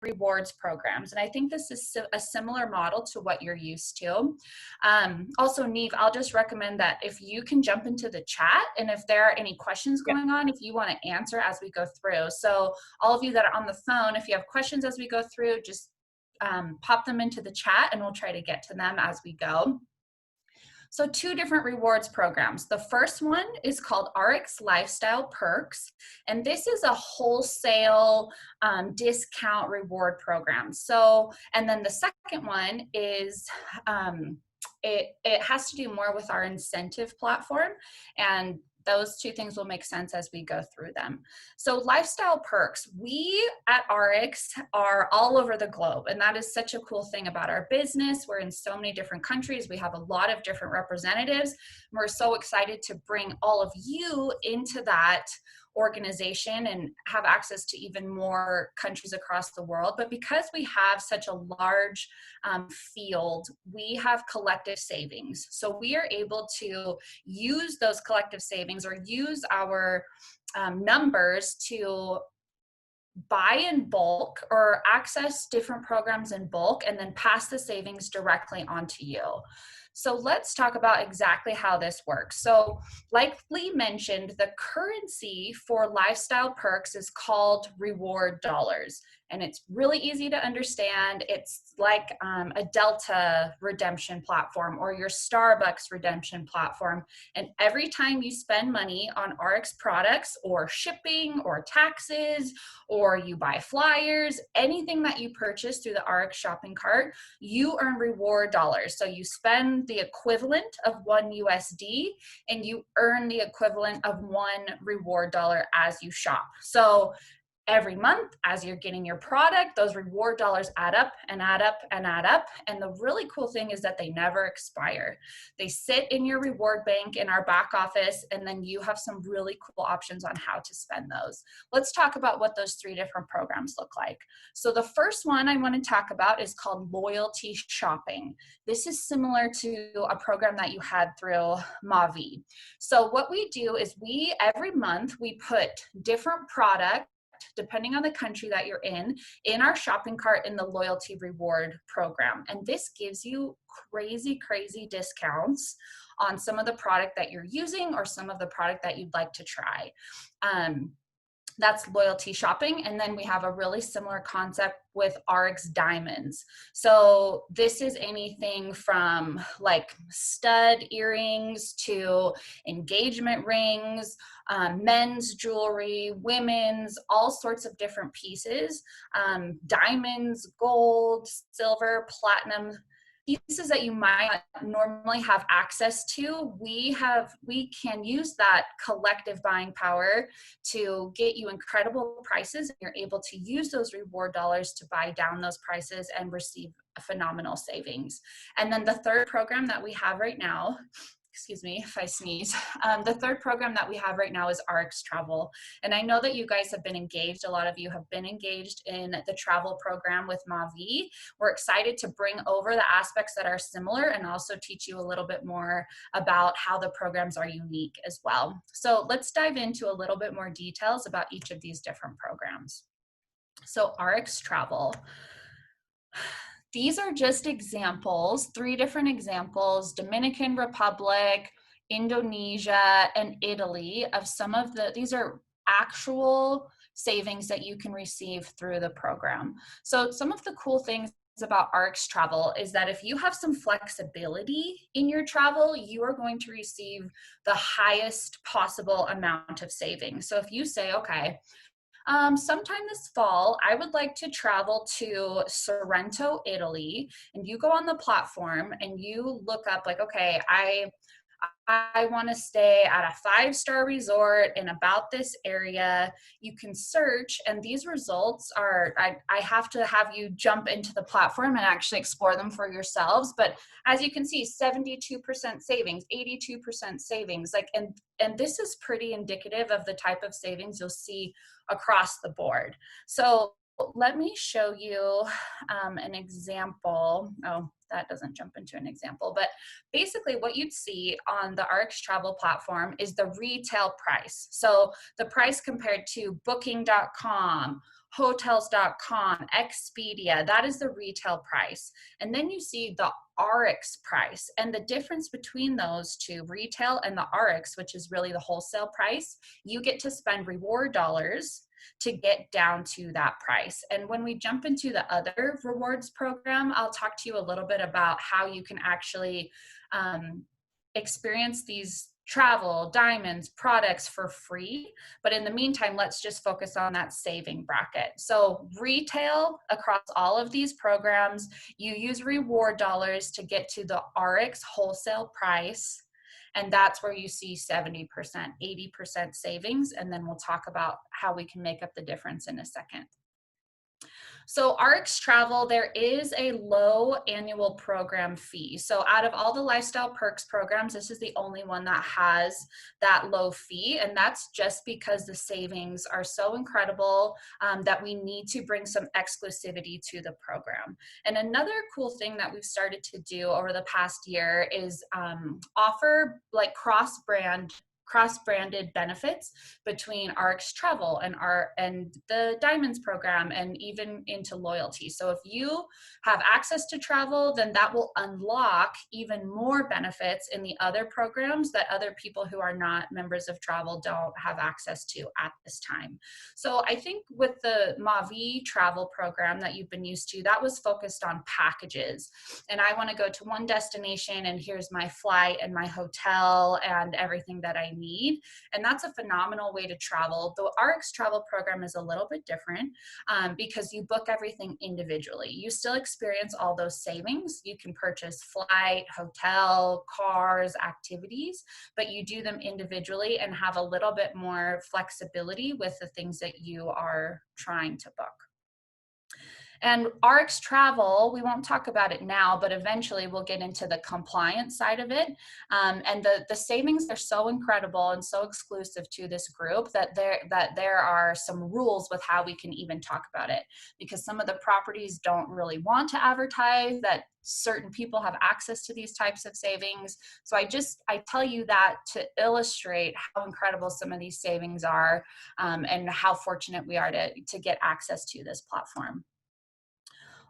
rewards programs. And I think this is a similar model to what you're used to. Also, Niamh, I'll just recommend that if you can jump into the chat, and if there are any questions going on, if you want to answer as we go through. So all of you that are on the phone, if you have questions as we go through, just pop them into the chat and we'll try to get to them as we go. So 2 different rewards programs. The first one is called RX Lifestyle Perks, and this is a wholesale discount reward program. So, and then the second one is, it has to do more with our incentive platform, and those 2 things will make sense as we go through them. So lifestyle perks, we at RX are all over the globe, and that is such a cool thing about our business. We're in so many different countries. We have a lot of different representatives. We're so excited to bring all of you into that organization and have access to even more countries across the world. But because we have such a large field, we have collective savings. So we are able to use those collective savings or use our numbers to buy in bulk or access different programs in bulk and then pass the savings directly onto you. So let's talk about exactly how this works. So like Lee mentioned, the currency for lifestyle perks is called reward dollars. And it's really easy to understand. It's like a Delta redemption platform or your Starbucks redemption platform. And every time you spend money on RX products or shipping or taxes, or you buy flyers, anything that you purchase through the RX shopping cart, you earn reward dollars. So you spend the equivalent of 1 USD and you earn the equivalent of 1 reward dollar as you shop. So every month, as you're getting your product, those reward dollars add up and add up and add up. And the really cool thing is that they never expire. They sit in your reward bank in our back office, and then you have some really cool options on how to spend those. Let's talk about what those 3 different programs look like. So the first one I want to talk about is called loyalty shopping. This is similar to a program that you had through MaVie. So what we do is every month we put different products, depending on the country that you're in our shopping cart in the loyalty reward program. And this gives you crazy discounts on some of the product that you're using or some of the product that you'd like to try. That's loyalty shopping. And then we have a really similar concept with RX Diamonds. So this is anything from like stud earrings to engagement rings, men's jewelry, women's, all sorts of different pieces, diamonds, gold, silver, platinum, pieces that you might not normally have access to. We can use that collective buying power to get you incredible prices, and you're able to use those reward dollars to buy down those prices and receive a phenomenal savings. And then the third program that we have right now, excuse me if I sneeze. The third program that we have right now is RX Travel. And I know that you guys have been engaged. A lot of you have been engaged in the travel program with MaVie. We're excited to bring over the aspects that are similar and also teach you a little bit more about how the programs are unique as well. So let's dive into a little bit more details about each of these different programs. So RX Travel. These are just examples, 3 different examples: Dominican Republic, Indonesia, and Italy, of some of these are actual savings that you can receive through the program. So some of the cool things about RX Travel is that if you have some flexibility in your travel, you are going to receive the highest possible amount of savings. So if you say, okay, sometime this fall, I would like to travel to Sorrento, Italy, and you go on the platform and you look up like, okay, I want to stay at a 5-star resort in about this area. You can search, and these results are, I have to have you jump into the platform and actually explore them for yourselves. But as you can see, 72% savings, 82% savings, and this is pretty indicative of the type of savings you'll see across the board. So let me show you an example. Oh, that doesn't jump into an example, but basically what you'd see on the RX Travel platform is the retail price. So the price compared to booking.com Hotels.com, Expedia, that is the retail price. And then you see the RX price, and the difference between those two, retail and the RX, which is really the wholesale price, you get to spend reward dollars to get down to that price. And when we jump into the other rewards program, I'll talk to you a little bit about how you can actually experience these travel, diamonds, products for free. But in the meantime, let's just focus on that saving bracket. So retail across all of these programs, you use reward dollars to get to the RX wholesale price. And that's where you see 70%, 80% savings. And then we'll talk about how we can make up the difference in a second. So RX Travel, there is a low annual program fee. So out of all the lifestyle perks programs, this is the only one that has that low fee. And that's just because the savings are so incredible that we need to bring some exclusivity to the program. And another cool thing that we've started to do over the past year is offer like cross-branded benefits between RX Travel and the Diamonds program, and even into loyalty. So if you have access to travel, then that will unlock even more benefits in the other programs that other people who are not members of travel don't have access to at this time. So I think with the MaVie travel program that you've been used to, that was focused on packages. And I want to go to one destination and here's my flight and my hotel and everything that I need. And that's a phenomenal way to travel. The RX travel program is a little bit different because you book everything individually. You still experience all those savings. You can purchase flight, hotel, cars, activities, but you do them individually and have a little bit more flexibility with the things that you are trying to book. And RX Travel, we won't talk about it now, but eventually we'll get into the compliance side of it. And the savings are so incredible and so exclusive to this group that there are some rules with how we can even talk about it, because some of the properties don't really want to advertise that certain people have access to these types of savings. So I tell you that to illustrate how incredible some of these savings are and how fortunate we are to get access to this platform.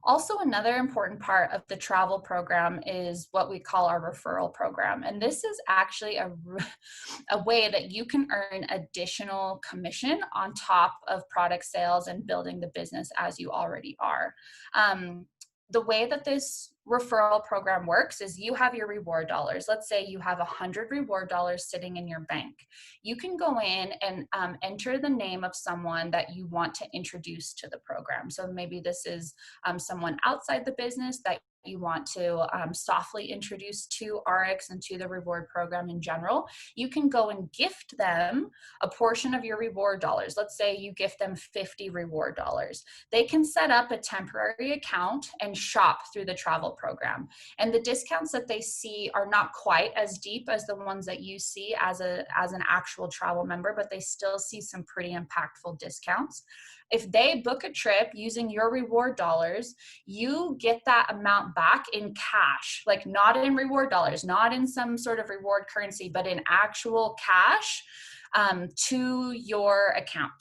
Also, another important part of the travel program is what we call our referral program. And this is actually a way that you can earn additional commission on top of product sales and building the business as you already are. The way that this referral program works is you have your reward dollars. Let's say you have 100 reward dollars sitting in your bank. You can go in and enter the name of someone that you want to introduce to the program. So maybe this is someone outside the business that you want to softly introduce to RX and to the reward program in general. You can go and gift them a portion of your reward dollars. Let's say you gift them 50 reward dollars. They can set up a temporary account and shop through the travel program. And the discounts that they see are not quite as deep as the ones that you see as an actual travel member, but they still see some pretty impactful discounts. If they book a trip using your reward dollars, you get that amount back in cash, like not in reward dollars, not in some sort of reward currency, but in actual cash to your account.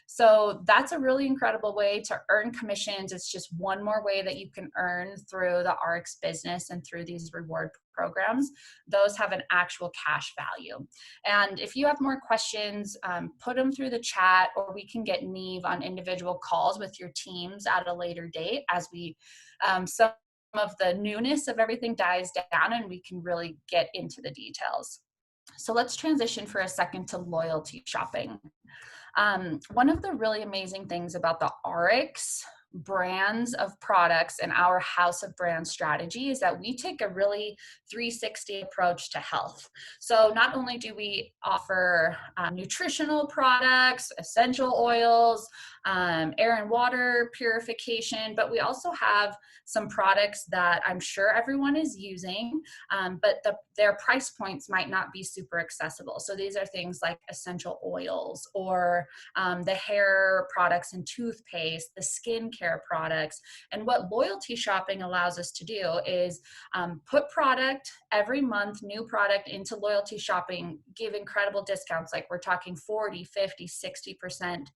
So that's a really incredible way to earn commissions. It's just one more way that you can earn through the RX business and through these reward programs. Those have an actual cash value. And if you have more questions, put them through the chat, or we can get Niamh on individual calls with your teams at a later date as we some of the newness of everything dies down and we can really get into the details. So let's transition for a second to loyalty shopping. One of the really amazing things about the RX brands of products and our house of brand strategy is that we take a really 360 approach to health. So not only do we offer nutritional products, essential oils, air and water purification, but we also have some products that I'm sure everyone is using, but their price points might not be super accessible. So these are things like essential oils or the hair products and toothpaste, the skincare products. And what loyalty shopping allows us to do is put product every month, new product into loyalty shopping, give incredible discounts. Like we're talking 40, 50, 60%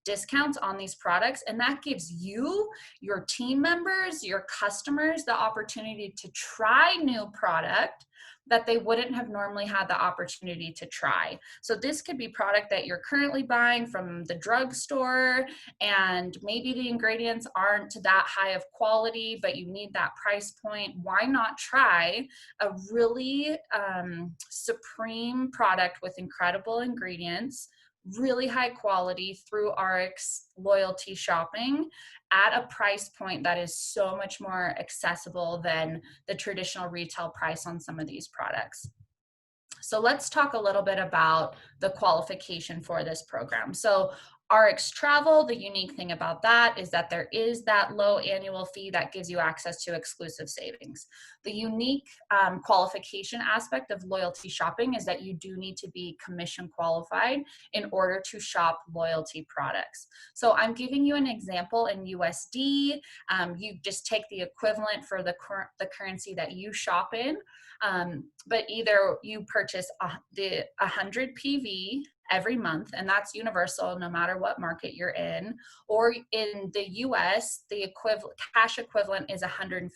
discounts on these products, and that gives you, your team members, your customers the opportunity to try new product that they wouldn't have normally had the opportunity to try. So this could be product that you're currently buying from the drugstore, and maybe the ingredients aren't that high of quality, but you need that price point. Why not try a really supreme product with incredible ingredients, really high quality through RX loyalty shopping at a price point that is so much more accessible than the traditional retail price on some of these products. So let's talk a little bit about the qualification for this program. So RX Travel, the unique thing about that is that there is that low annual fee that gives you access to exclusive savings. The unique qualification aspect of loyalty shopping is that you do need to be commission qualified in order to shop loyalty products. So I'm giving you an example in USD. You just take the equivalent for the currency that you shop in. But either you purchase the 100 PV every month, and that's universal no matter what market you're in, or in the US, the cash equivalent is $150.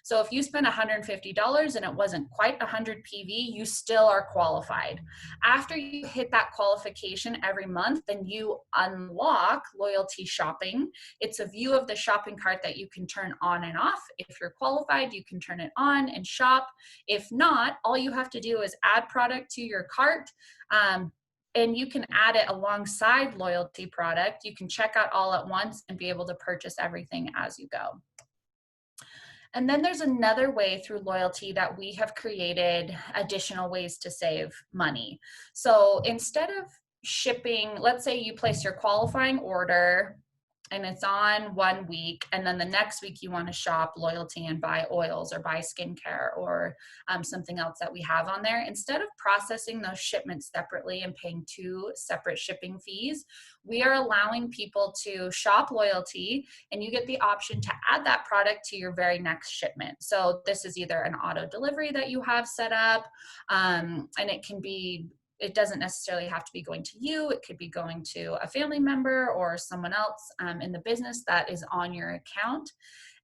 So if you spend $150 and it wasn't quite 100 PV, you still are qualified. After you hit that qualification every month, then you unlock loyalty shopping. It's a view of the shopping cart that you can turn on and off. If you're qualified, you can turn it on and shop. If not, all you have to do is add product to your cart, and you can add it alongside loyalty product. You can check out all at once and be able to purchase everything as you go. And then there's another way through loyalty that we have created additional ways to save money. So instead of shipping, let's say you place your qualifying order and it's on 1 week, and then the next week you want to shop loyalty and buy oils or buy skincare or something else that we have on there. Instead of processing those shipments separately and paying 2 separate shipping fees, we are allowing people to shop loyalty, and you get the option to add that product to your very next shipment. So this is either an auto delivery that you have set up, and it doesn't necessarily have to be going to you. It could be going to a family member or someone else in the business that is on your account.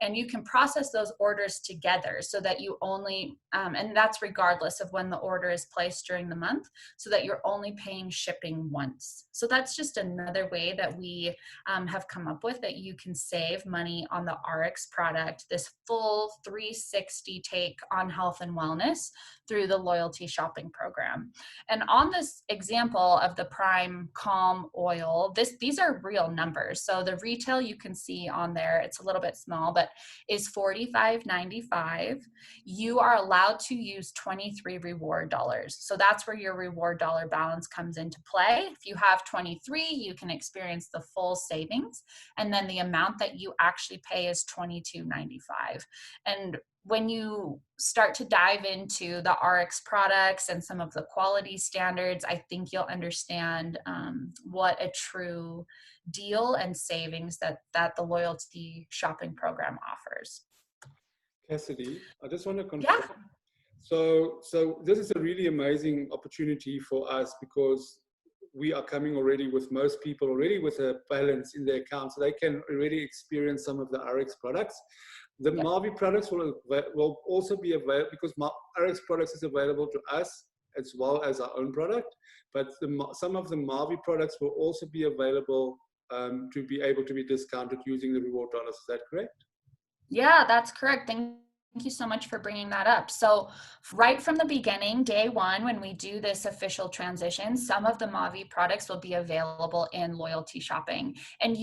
And you can process those orders together so that you only, and that's regardless of when the order is placed during the month, so that you're only paying shipping once. So that's just another way that we have come up with that you can save money on the RX product, this full 360 take on health and wellness through the loyalty shopping program. And on this example of the Prime Calm oil, these are real numbers. So the retail you can see on there, it's a little bit small, but is $45.95. You are allowed to use 23 reward dollars. So that's where your reward dollar balance comes into play. If you have 23, you can experience the full savings. And then the amount that you actually pay is $22.95. And when you start to dive into the RX products and some of the quality standards, I think you'll understand what a true deal and savings that the loyalty shopping program offers. Cassidy, I just want to confirm. Yeah. So this is a really amazing opportunity for us, because we are coming already with most people already with a balance in their account, so they can already experience some of the RX products. The MaVie products will also be available, because RX products is available to us as well as our own product, but some of the MaVie products will also be available to be able to be discounted using the reward dollars. Is that correct? Yeah, that's correct. Thank you so much for bringing that up. So right from the beginning, day one, when we do this official transition, some of the MaVie products will be available in loyalty shopping. And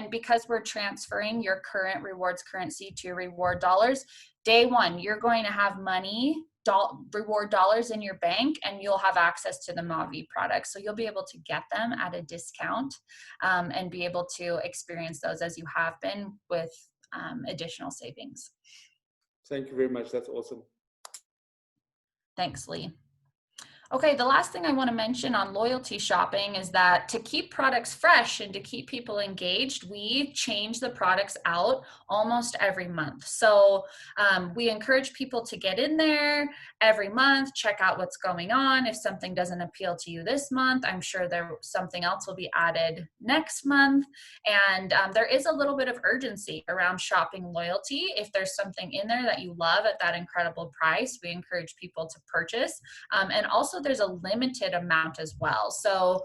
because we're transferring your current rewards currency to reward dollars, day one, you're going to have reward dollars in your bank, and you'll have access to the MaVie products. So you'll be able to get them at a discount and be able to experience those as you have been with additional savings. Thank you very much. That's awesome. Thanks, Lee. Okay, the last thing I want to mention on loyalty shopping is that to keep products fresh and to keep people engaged, we change the products out almost every month. So we encourage people to get in there every month, check out what's going on. If something doesn't appeal to you this month, I'm sure something else will be added next month. And there is a little bit of urgency around shopping loyalty. If there's something in there that you love at that incredible price, we encourage people to purchase. And also there's a limited amount as well. So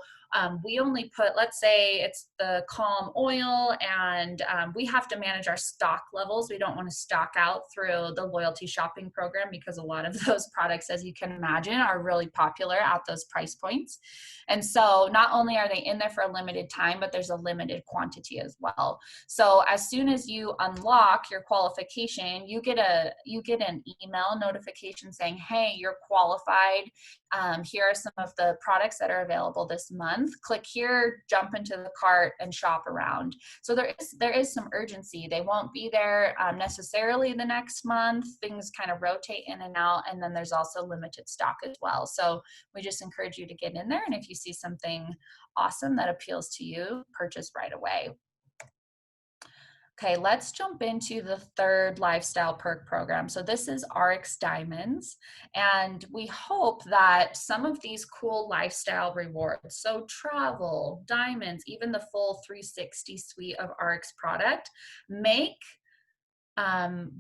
we only put, let's say it's the Calm oil, and we have to manage our stock levels. We don't want to stock out through the loyalty shopping program because a lot of those products, as you can imagine, are really popular at those price points. And so not only are they in there for a limited time, but there's a limited quantity as well. So as soon as you unlock your qualification, you get an email notification saying, hey, you're qualified. Here are some of the products that are available this month. Click here, jump into the cart, and shop around. So there is some urgency. They won't be there necessarily the next month. Things kind of rotate in and out, and then there's also limited stock as well. So we just encourage you to get in there, and if you see something awesome that appeals to you, purchase right away. Okay, let's jump into the third lifestyle perk program. So this is RX Diamonds, and we hope that some of these cool lifestyle rewards, so travel, diamonds, even the full 360 suite of RX product, make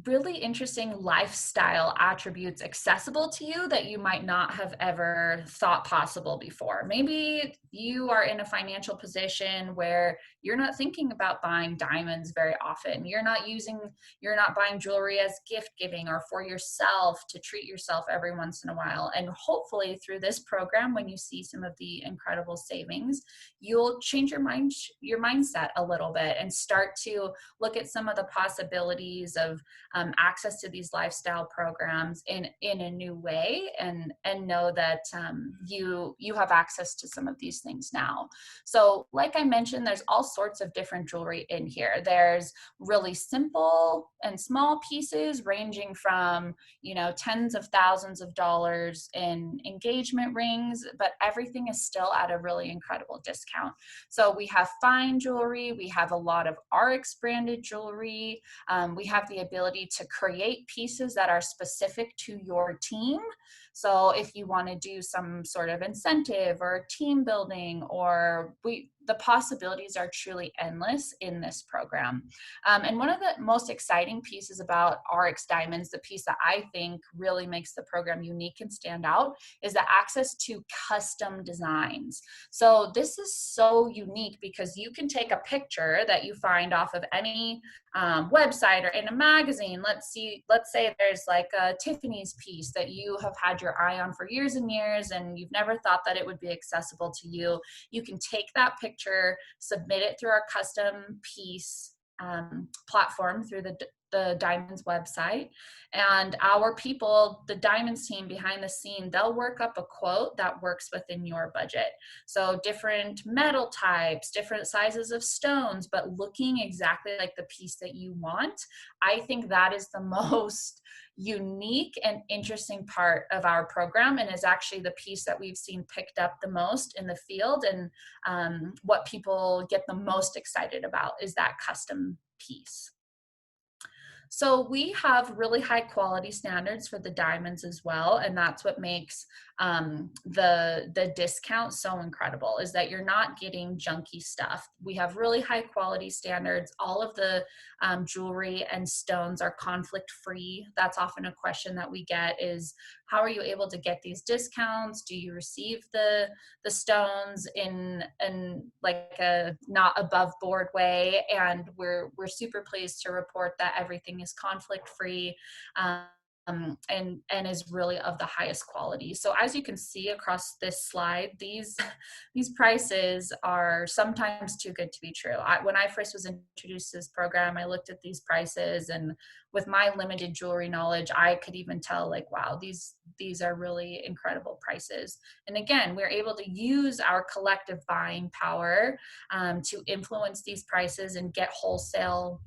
really interesting lifestyle attributes accessible to you that you might not have ever thought possible before. Maybe you are in a financial position where you're not thinking about buying diamonds very often. You're not buying jewelry as gift giving or for yourself to treat yourself every once in a while. And hopefully through this program, when you see some of the incredible savings, you'll change your mindset a little bit and start to look at some of the possibilities of access to these lifestyle programs in a new way, and know that you have access to some of these things now. So like I mentioned, there's all sorts of different jewelry in here. There's really simple and small pieces ranging from, tens of thousands of dollars in engagement rings, but everything is still at a really incredible discount. So we have fine jewelry, we have a lot of RX branded jewelry, we have the ability to create pieces that are specific to your team. So if you want to do some sort of incentive or team building, the possibilities are truly endless in this program. And one of the most exciting pieces about RX Diamonds, the piece that I think really makes the program unique and stand out, is the access to custom designs. So this is so unique because you can take a picture that you find off of any website or in a magazine. Let's say there's like a Tiffany's piece that you have had your eye on for years and years, and you've never thought that it would be accessible to you. You can take that picture, submit it through our custom piece platform through the Diamonds website, and our people, the Diamonds team behind the scene, they'll work up a quote that works within your budget. So different metal types, different sizes of stones, but looking exactly like the piece that you want. I think that is the most unique and interesting part of our program, and is actually the piece that we've seen picked up the most in the field, and what people get the most excited about is that custom piece. So we have really high quality standards for the diamonds as well, and that's what makes the discount so incredible, is that you're not getting junky stuff. We have really high quality standards. All of the jewelry and stones are conflict free. That's often a question that we get, is how are you able to get these discounts? Do you receive the stones in like a not above board way? And we're super pleased to report that everything is conflict free. And is really of the highest quality. So as you can see across this slide, these prices are sometimes too good to be true. When I first was introduced to this program, I looked at these prices, and with my limited jewelry knowledge, I could even tell, like, wow, these are really incredible prices. And again, we're able to use our collective buying power to influence these prices and get wholesale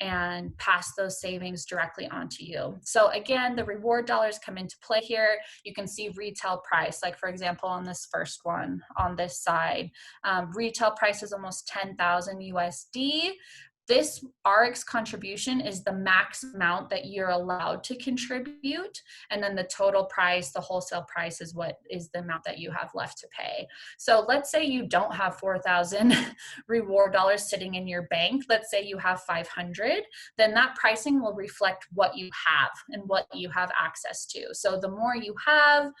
and pass those savings directly onto you. So again, again, the reward dollars come into play here. You can see retail price, like for example, on this first one on this side, retail price is almost 10,000 USD. This RX contribution is the max amount that you're allowed to contribute. And then the total price, the wholesale price, is what is the amount that you have left to pay. So let's say you don't have 4,000 reward dollars sitting in your bank. Let's say you have 500, then that pricing will reflect what you have and what you have access to. So the more you have,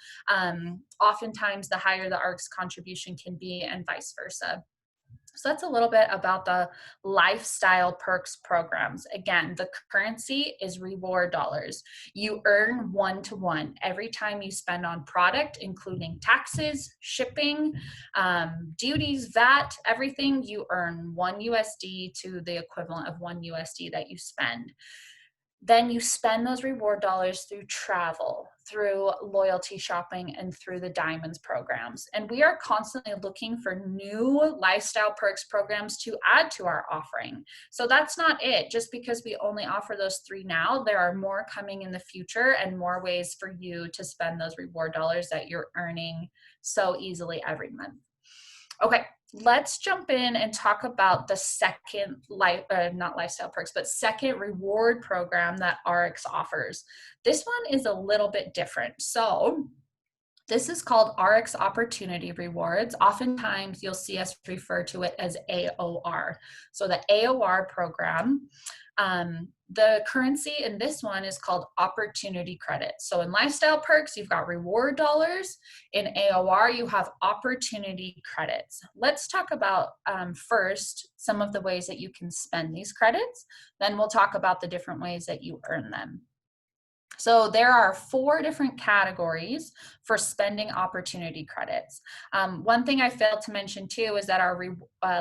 oftentimes the higher the RX contribution can be, and vice versa. So that's a little bit about the lifestyle perks programs. Again, the currency is reward dollars. You earn one-to-one every time you spend on product, including taxes, shipping, duties, VAT, everything. You earn 1 USD to the equivalent of 1 USD that you spend. Then you spend those reward dollars through travel, through loyalty shopping, and through the Diamonds programs. And we are constantly looking for new lifestyle perks programs to add to our offering. So that's not it. Just because we only offer those 3 now, there are more coming in the future and more ways for you to spend those reward dollars that you're earning so easily every month. Okay, let's jump in and talk about the second, not lifestyle perks, but second reward program that RX offers. This one is a little bit different. So this is called RX Opportunity Rewards. Oftentimes you'll see us refer to it as AOR. So the AOR program, the currency in this one is called opportunity credits. So in lifestyle perks, you've got reward dollars. In AOR, you have opportunity credits. Let's talk about first some of the ways that you can spend these credits. Then we'll talk about the different ways that you earn them. So there are 4 different categories for spending opportunity credits. One thing I failed to mention too is that our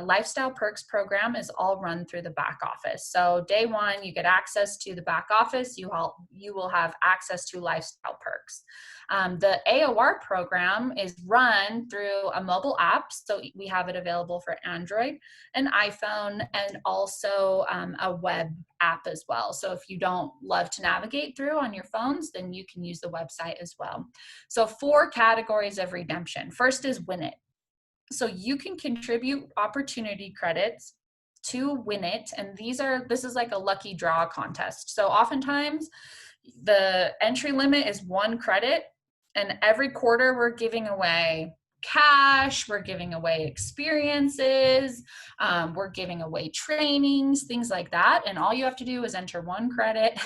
lifestyle perks program is all run through the back office. So day 1, you get access to the back office. You will have access to lifestyle perks. The AOR program is run through a mobile app. So we have it available for Android and iPhone, and also a web app as well. So if you don't love to navigate through on your phones, then you can use the website as well. So 4 categories of redemption. First is Win It. So you can contribute opportunity credits to Win It, and this is like a lucky draw contest. So oftentimes the entry limit is 1 credit, and every quarter we're giving away cash, we're giving away experiences, we're giving away trainings, things like that. And all you have to do is enter 1 credit.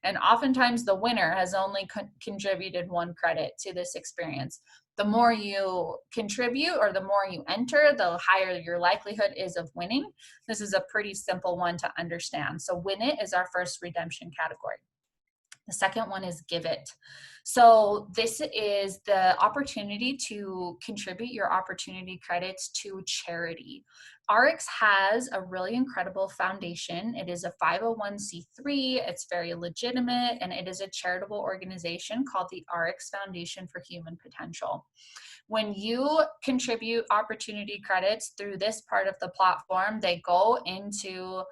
And oftentimes the winner has only contributed 1 credit to this experience. The more you contribute or the more you enter, the higher your likelihood is of winning. This is a pretty simple one to understand. So Win It is our first redemption category. The second one is Give It. So this is the opportunity to contribute your opportunity credits to charity. RX has a really incredible foundation. It is a 501c3. It's very legitimate, and it is a charitable organization called the RX Foundation for Human Potential. When you contribute opportunity credits through this part of the platform, they go into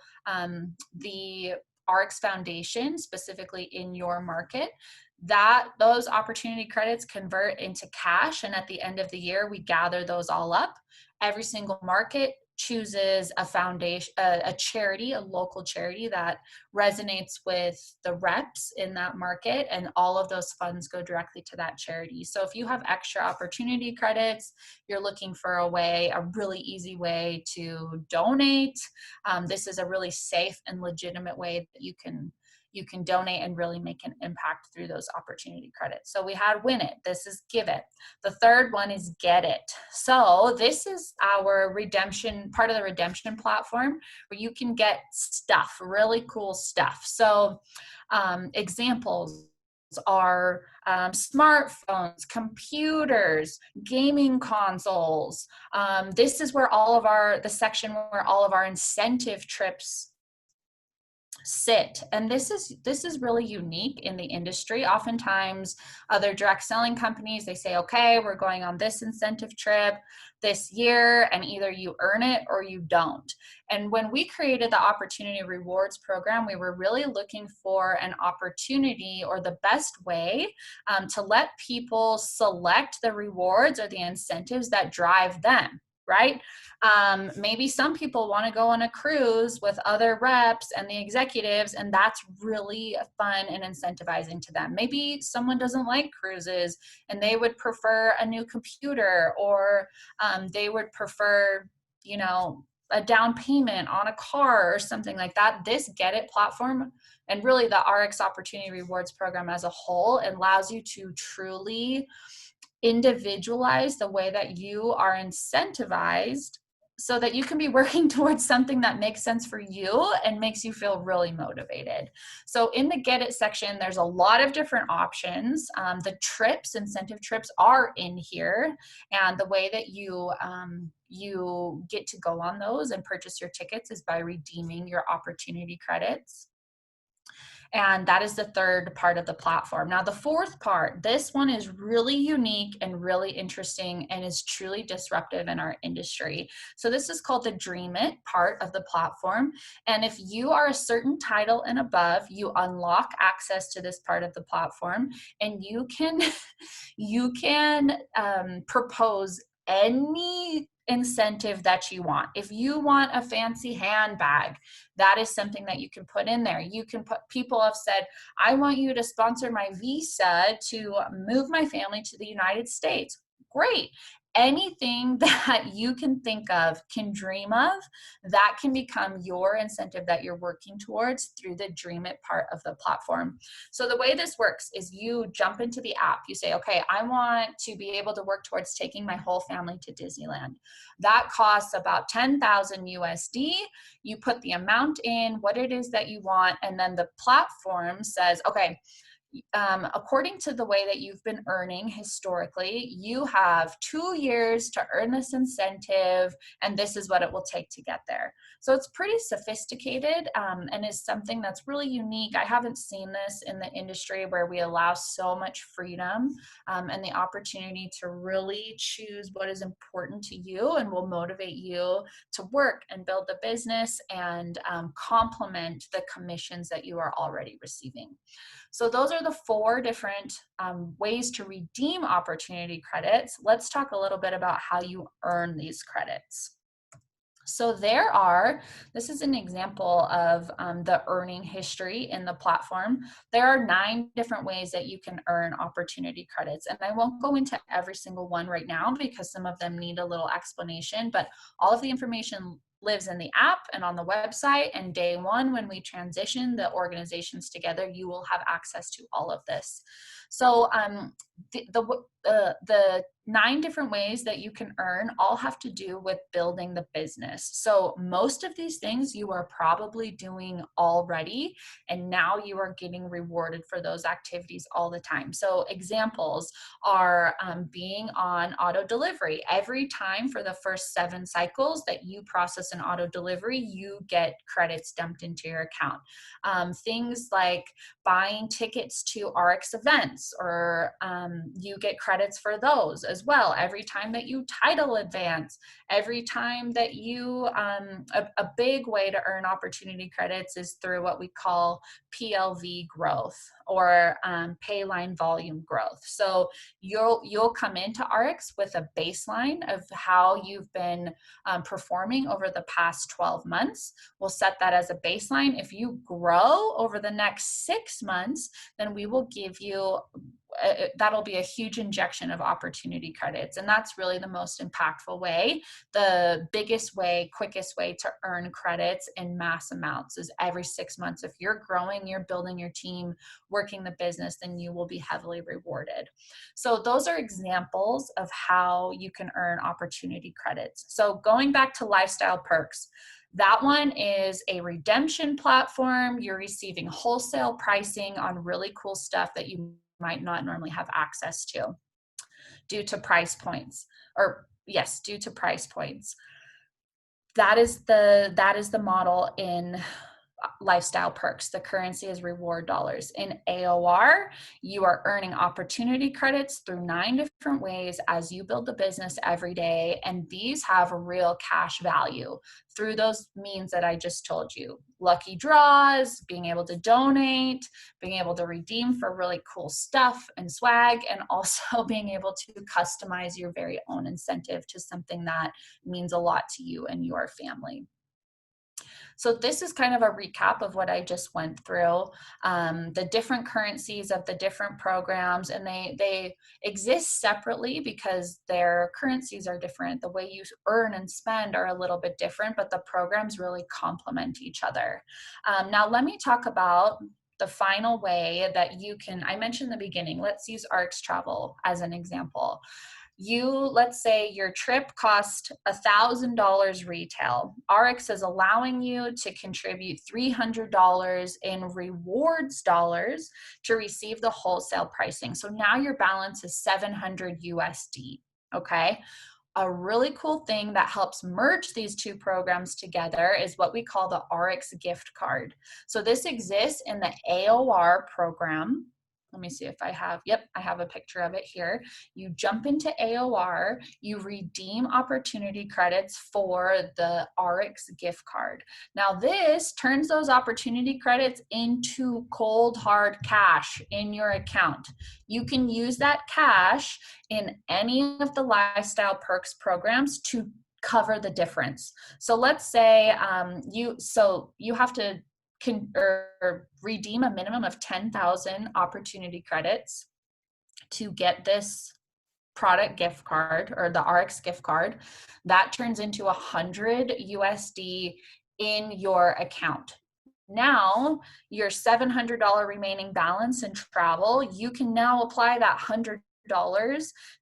the RX Foundation, specifically in your market. Those opportunity credits convert into cash, and at the end of the year, we gather those all up. Every single market chooses a foundation, a charity, a local charity that resonates with the reps in that market, and all of those funds go directly to that charity. So if you have extra opportunity credits, you're looking for a really easy way to donate. This is a really safe and legitimate way that you can donate and really make an impact through those opportunity credits. So we had Win It. This is Give It. The third one is Get It. So this is our redemption, part of the redemption platform, where you can get stuff, really cool stuff. So examples are smartphones, computers, gaming consoles. This is where the section where all of our incentive trips sit. And this is really unique in the industry. Oftentimes other direct selling companies, they say, okay, we're going on this incentive trip this year, and either you earn it or you don't. And when we created the opportunity rewards program, we were really looking for an opportunity, or the best way to let people select the rewards or the incentives that drive them, right? Maybe some people want to go on a cruise with other reps and the executives, and that's really fun and incentivizing to them. Maybe someone doesn't like cruises and they would prefer a new computer, or they would prefer, you know, a down payment on a car or something like that. This Get It platform, and really the RX Opportunity Rewards program as a whole, allows you to truly individualize the way that you are incentivized, so that you can be working towards something that makes sense for you and makes you feel really motivated. So in the Get It section, there's a lot of different options. The trips, incentive trips, are in here, and the way that you get to go on those and purchase your tickets is by redeeming your opportunity credits. And that is the third part of the platform. Now, the fourth part, this one is really unique and really interesting and is truly disruptive in our industry. So this is called the Dream It part of the platform. And if you are a certain title and above, you unlock access to this part of the platform, and you can propose any incentive that you want. If you want a fancy handbag, that is something that you can put in there. You can put, people have said, I want you to sponsor my visa to move my family to the United States. Great. Anything that you can think of, can dream of, that can become your incentive that you're working towards through the Dream It part of the platform. So the way this works is you jump into the app. You say, okay, I want to be able to work towards taking my whole family to Disneyland. That costs about 10,000 USD. You put the amount in, what it is that you want, and then the platform says, okay, according to the way that you've been earning historically, you have 2 years to earn this incentive, and this is what it will take to get there. So it's pretty sophisticated, and is something that's really unique. I haven't seen this in the industry, where we allow so much freedom and the opportunity to really choose what is important to you and will motivate you to work and build the business and complement the commissions that you are already receiving. So those are the 4 different ways to redeem opportunity credits. Let's talk a little bit about how you earn these credits. So this is an example of the earning history in the platform. There are 9 different ways that you can earn opportunity credits. And I won't go into every single one right now, because some of them need a little explanation, but all of the information lives in the app and on the website. And day one, when we transition the organizations together, you will have access to all of this. So the 9 different ways that you can earn all have to do with building the business. So most of these things you are probably doing already, and now you are getting rewarded for those activities all the time. So examples are being on auto delivery. Every time for the first 7 cycles that you process an auto delivery, you get credits dumped into your account. Things like buying tickets to RX events, or you get credits for those as well. Every time that you title advance, every time that you, a big way to earn opportunity credits is through what we call PLV growth, or pay line volume growth. So you'll come into RX with a baseline of how you've been performing over the past 12 months. We'll set that as a baseline. If you grow over the next 6 months, then we will give you that'll be a huge injection of opportunity credits. And that's really the most impactful way. The biggest way, quickest way to earn credits in mass amounts is every 6 months. If you're growing, you're building your team, working the business, then you will be heavily rewarded. So those are examples of how you can earn opportunity credits. So going back to lifestyle perks, that one is a redemption platform. You're receiving wholesale pricing on really cool stuff that you might not normally have access to due to price points, due to price points. That is the model in lifestyle perks. The currency is reward dollars. In AOR, you are earning opportunity credits through 9 different ways as you build the business every day. And these have real cash value through those means that I just told you. Lucky draws, being able to donate, being able to redeem for really cool stuff and swag, and also being able to customize your very own incentive to something that means a lot to you and your family. So this is kind of a recap of what I just went through, the different currencies of the different programs, and they exist separately because their currencies are different. The way you earn and spend are a little bit different, but the programs really complement each other. Now let me talk about the final way that you can, I mentioned in the beginning, let's use ARX Travel as an example. Let's say your trip cost $1,000 retail. RX is allowing you to contribute $300 in rewards dollars to receive the wholesale pricing. So now your balance is 700 USD. Okay. A really cool thing that helps merge these two programs together is what we call the RX gift card. So this exists in the AOR program. Let me see if I have, yep, I have a picture of it here. You jump into AOR, you redeem opportunity credits for the RX gift card. Now this turns those opportunity credits into cold hard cash in your account. You can use that cash in any of the lifestyle perks programs to cover the difference. So let's say you have to redeem a minimum of 10,000 opportunity credits to get this product gift card or the RX gift card. That turns into 100 USD in your account. Now your $700 remaining balance in travel, you can now apply that $100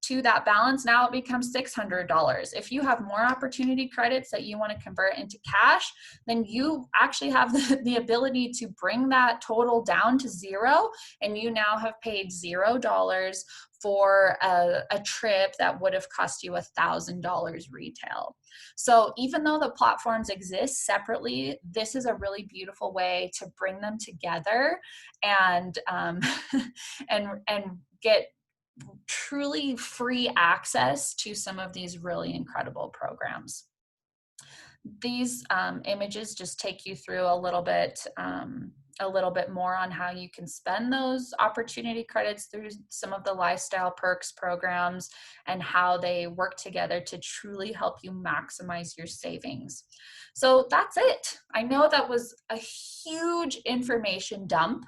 to that balance. Now it becomes $600. If you have more opportunity credits that you want to convert into cash, then you actually have the ability to bring that total down to zero, and you now have paid $0 for a trip that would have cost you $1,000 retail. So even though the platforms exist separately, this is a really beautiful way to bring them together and and get truly free access to some of these really incredible programs. These images just take you through a little bit more on how you can spend those opportunity credits through some of the lifestyle perks programs and how they work together to truly help you maximize your savings. So that's it. I know that was a huge information dump,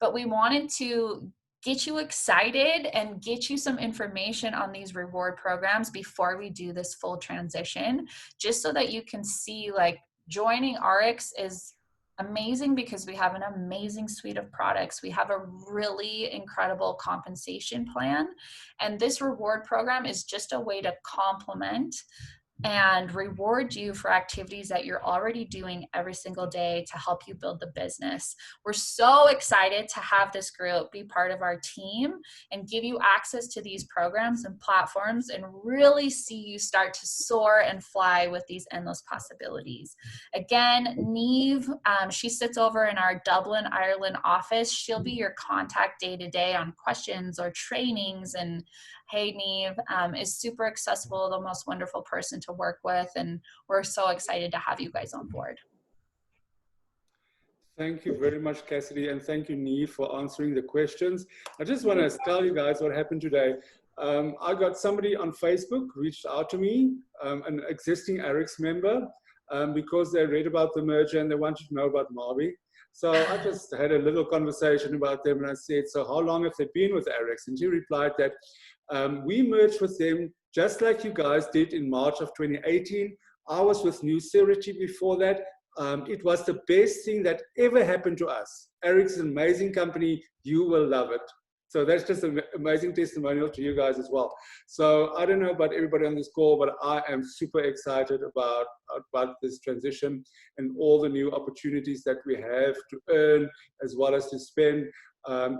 but we wanted to get you excited and get you some information on these reward programs before we do this full transition, just so that you can see, like, joining RX is amazing because we have an amazing suite of products. We have a really incredible compensation plan, and this reward program is just a way to complement and reward you for activities that you're already doing every single day to help you build the business. We're so excited to have this group be part of our team and give you access to these programs and platforms and really see you start to soar and fly with these endless possibilities. Again, Niamh, she sits over in our Dublin, Ireland office. She'll be your contact day to day on questions or trainings. And hey, Niamh is super accessible, the most wonderful person to work with, and we're so excited to have you guys on board. Thank you very much, Cassidy, and thank you, Niamh, for answering the questions. I just want to tell you guys what happened today. I got somebody on Facebook reached out to me, an existing RX member, because they read about the merger and they wanted to know about MaVie. So I just had a little conversation about them, and I said, so how long have they been with RX? And she replied that we merged with them just like you guys did in March of 2018. I was with New Serity before that. It was the best thing that ever happened to us. RX is an amazing company. You will love it. So that's just an amazing testimonial to you guys as well. So I don't know about everybody on this call, but I am super excited about this transition and all the new opportunities that we have to earn as well as to spend.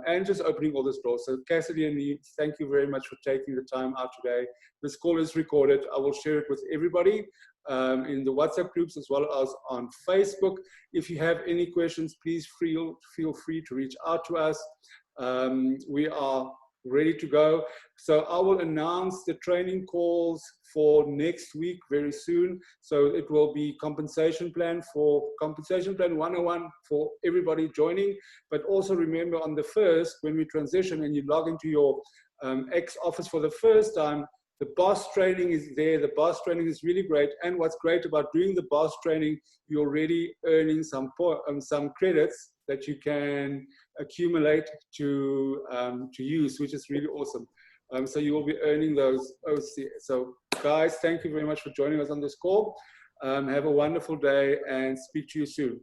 and just opening all those doors. So Cassidy and Niamh, thank you very much for taking the time out today. This call is recorded. I will share it with everybody in the WhatsApp groups as well as on Facebook. If you have any questions, please feel free to reach out to us. We are ready to go. So I will announce the training calls for next week very soon. So it will be compensation plan 101 for everybody joining. But also remember, on the 1st, when we transition and you log into your X office for the first time, the boss training is there. The boss training is really great. And what's great about doing the boss training, you're already earning some credits that you can accumulate to use, which is really awesome. So you will be earning those OC. So guys, thank you very much for joining us on this call. Have a wonderful day and speak to you soon.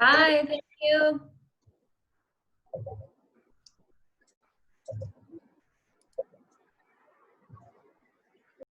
Bye. Thank you.